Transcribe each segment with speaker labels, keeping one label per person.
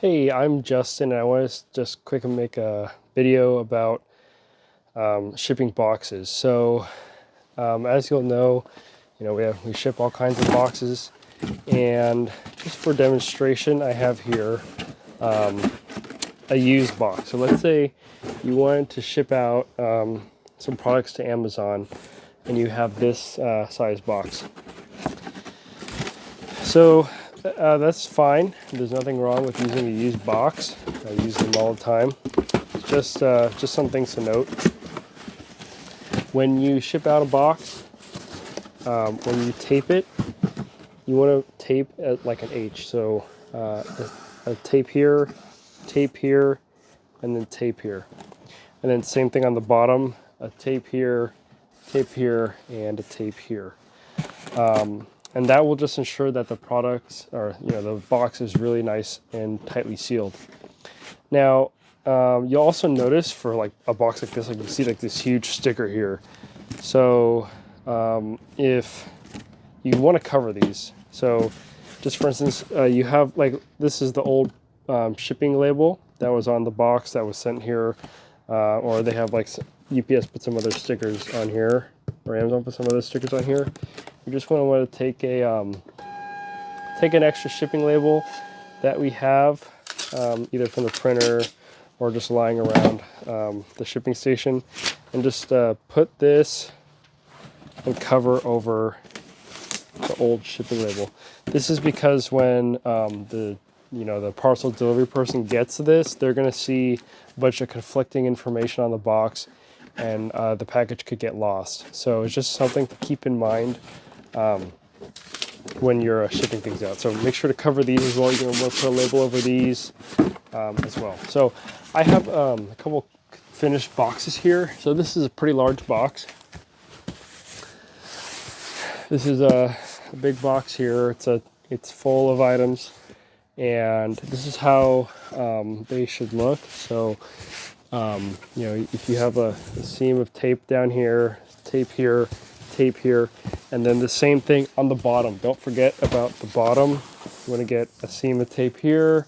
Speaker 1: Hey, I'm Justin, and I want to just quickly make a video about shipping boxes. So, as you'll know, we ship all kinds of boxes, and just for demonstration, I have here a used box. So let's say you wanted to ship out some products to Amazon, and you have this size box. So that's fine. There's nothing wrong with using a used box. I use them all the time. Just some things to note. When you ship out a box, when you tape it, you want to tape at like an H. So a tape here, and then tape here. And then same thing on the bottom, a tape here, and a tape here. And that will just ensure that the products, or the box is really nice and tightly sealed. Now, you'll also notice for like a box like this, like you see like this huge sticker here. So if you want to cover these, so just for instance, you have like, this is the old shipping label that was on the box that was sent here, or they have like UPS put some other stickers on here, or Amazon put some other stickers on here. You just want to take an extra shipping label that we have, either from the printer or just lying around the shipping station, and just put this and cover over the old shipping label. This is because when the parcel delivery person gets this, they're going to see a bunch of conflicting information on the box, and the package could get lost. So it's just something to keep in mind when you're shipping things out. So make sure to cover these as well. You're going to want to put a label over these as well. So I have a couple finished boxes here. So this is a pretty large box. This is a big box here. It's full of items, and this is how they should look. So if you have a seam of tape down here, tape here, and then the same thing on the bottom. Don't forget about the bottom. You want to get a seam of tape here,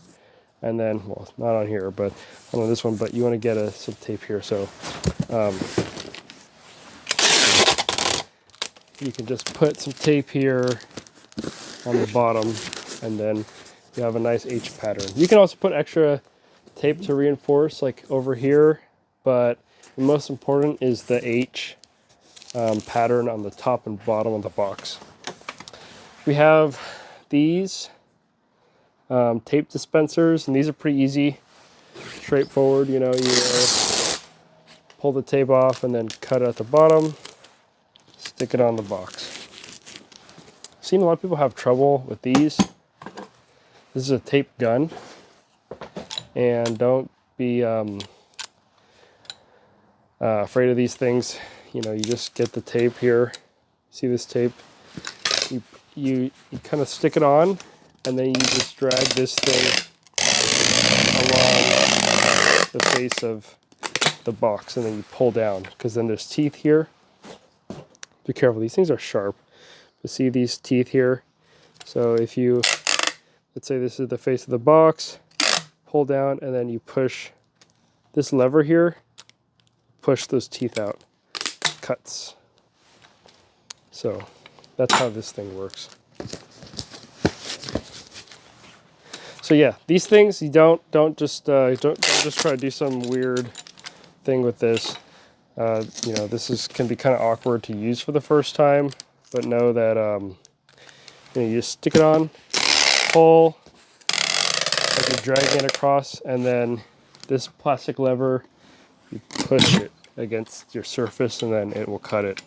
Speaker 1: and then, well, not on here, but on this one, but you want to get some tape here. So you can just put some tape here on the bottom, and then you have a nice H pattern. You can also put extra tape to reinforce like over here, but the most important is the H pattern on the top and bottom of the box. We have these tape dispensers, and these are pretty easy, straightforward. You pull the tape off and then cut it at the bottom, stick it on the box. I've seen a lot of people have trouble with these. This is a tape gun, and don't be afraid of these things. You just get the tape here. See this tape? You kind of stick it on, and then you just drag this thing along the face of the box, and then you pull down, because then there's teeth here. Be careful, these things are sharp. But see these teeth here? So if you, let's say this is the face of the box, pull down, and then you push this lever here, push those teeth out. Cuts. So that's how this thing works. So yeah, these things, you don't just try to do some weird thing with this. This can be kind of awkward to use for the first time, but know that you just stick it on, pull, like you're dragging it across, and then this plastic lever, you push it against your surface, and then it will cut it.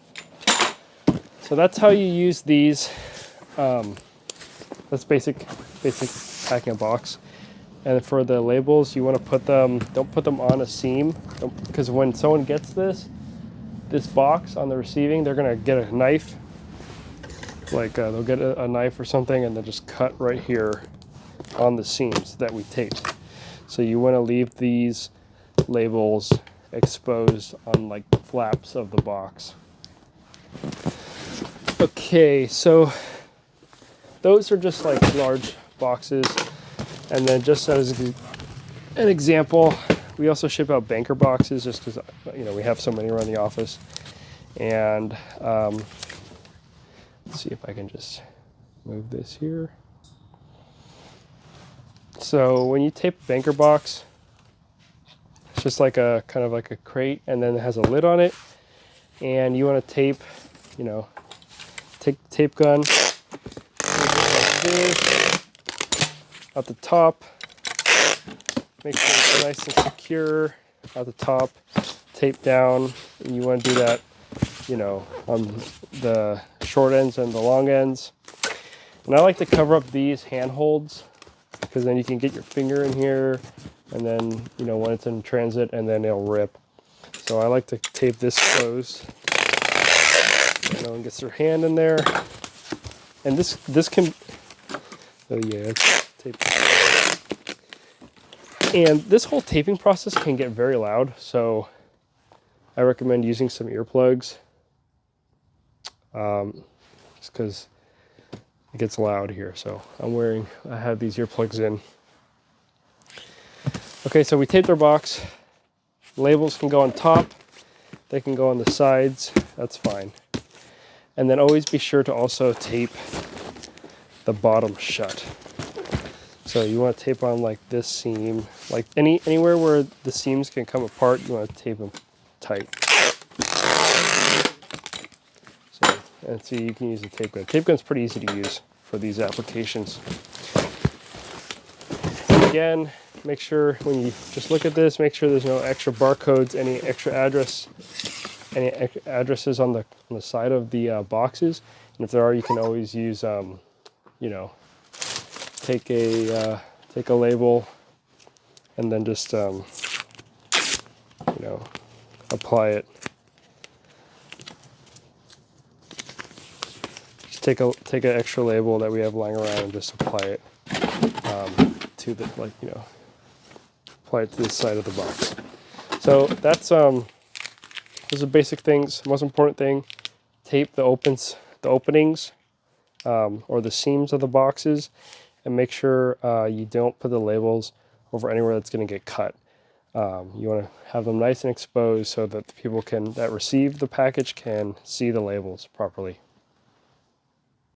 Speaker 1: So that's how you use these. That's basic packing a box. And for the labels, you want to put them, don't put them on a seam, because when someone gets this box on the receiving, they're going to get a knife, like they'll get a knife or something, and they'll just cut right here on the seams that we taped. So you want to leave these labels exposed on like the flaps of the box. Okay, so those are just like large boxes. And then just as an example, we also ship out banker boxes just because, you know, we have so many around the office. And let's see if I can just move this here. So when you tape a banker box, it's just like a kind of like a crate, and then it has a lid on it. And you want to tape, you know, take the tape gun, tape it like this, at the top, make sure it's nice and secure at the top, tape down. And you want to do that, you know, on the short ends and the long ends. And I like to cover up these handholds because then you can get your finger in here, and then, you know, when it's in transit, and then it'll rip. So I like to tape this closed. No one gets their hand in there. And this can, oh yeah, it's taped. And this whole taping process can get very loud, so I recommend using some earplugs, just because it gets loud here. So I have these earplugs in. Okay, so we taped our box. Labels can go on top, they can go on the sides, that's fine. And then always be sure to also tape the bottom shut. So you want to tape on like this seam, like anywhere where the seams can come apart, you want to tape them tight. So, and so you can use a tape gun. Tape gun's pretty easy to use for these applications. Again, make sure when you just look at this, make sure there's no extra barcodes, any extra addresses on the side of the boxes. And if there are, you can always use, you know, take a label and then just you know, apply it. Just take an extra label that we have lying around and just apply it to the, like, you know, apply it to the side of the box. So that's those are basic things. Most important thing: tape the openings or the seams of the boxes, and make sure you don't put the labels over anywhere that's going to get cut. You want to have them nice and exposed so that the people that receive the package can see the labels properly.